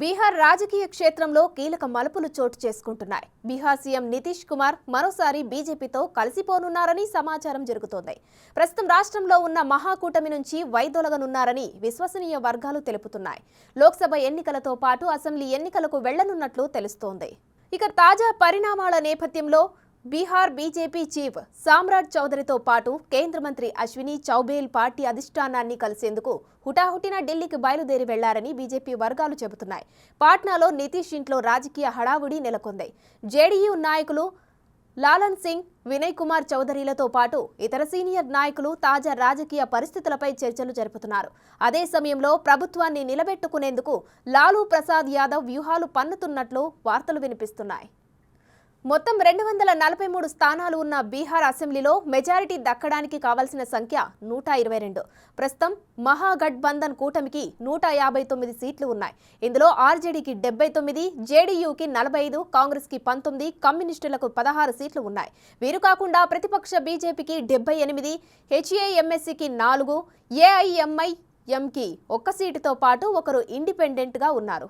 బీహార్ రాజకీయ క్షేత్రంలో కీలక మలుపులు చోటు చేసుకుంటున్నాయి. బీహార్ సీఎం నితీష్ కుమార్ మరోసారి బీజేపీతో కలిసిపోనున్నారని సమాచారం జరుగుతోంది. ప్రస్తుతం రాష్ట్రంలో ఉన్న మహాకూటమి నుంచి వైదొలగనున్నారని విశ్వసనీయ వర్గాలు తెలుపుతున్నాయి. లోక్సభ ఎన్నికలతో పాటు అసెంబ్లీ ఎన్నికలకు వెళ్లనున్నట్లు తెలుస్తోంది. ఇక తాజా పరిణామాల నేపథ్యంలో బీహార్ బీజేపీ చీఫ్ సామ్రాట్ చౌదరితో పాటు కేంద్ర మంత్రి అశ్విని చౌబేల్ పార్టీ అధిష్టానాన్ని కలిసేందుకు హుటాహుటిన ఢిల్లీకి బయలుదేరి వెళ్లారని బీజేపీ వర్గాలు చెబుతున్నాయి. పాట్నాలో నితీష్ ఇంట్లో రాజకీయ హడావుడి నెలకొంది. జేడీయూ నాయకులు లాలన్ సింగ్, వినయ్ కుమార్ చౌదరిలతో పాటు ఇతర సీనియర్ నాయకులు తాజా రాజకీయ పరిస్థితులపై చర్చలు జరుపుతున్నారు. అదే సమయంలో ప్రభుత్వాన్ని నిలబెట్టుకునేందుకు లాలూ ప్రసాద్ యాదవ్ వ్యూహాలు పన్నుతున్నట్లు వార్తలు వినిపిస్తున్నాయి. మొత్తం 243 స్థానాలు ఉన్న బీహార్ అసెంబ్లీలో మెజారిటీ దక్కడానికి కావాల్సిన సంఖ్య 122. ప్రస్తుతం మహాగఠబంధన్ కూటమికి 159 సీట్లు ఉన్నాయి. ఇందులో ఆర్జేడీకి 79, జేడీయూకి 45, కాంగ్రెస్కి 19, కమ్యూనిస్టులకు 16 సీట్లు ఉన్నాయి. వీరు కాకుండా ప్రతిపక్ష బీజేపీకి 78, హెచ్ఏఎంఎస్సీకి 4, ఏఐఎంఐఎంకి 1 సీటుతో పాటు ఒకరు ఇండిపెండెంట్గా ఉన్నారు.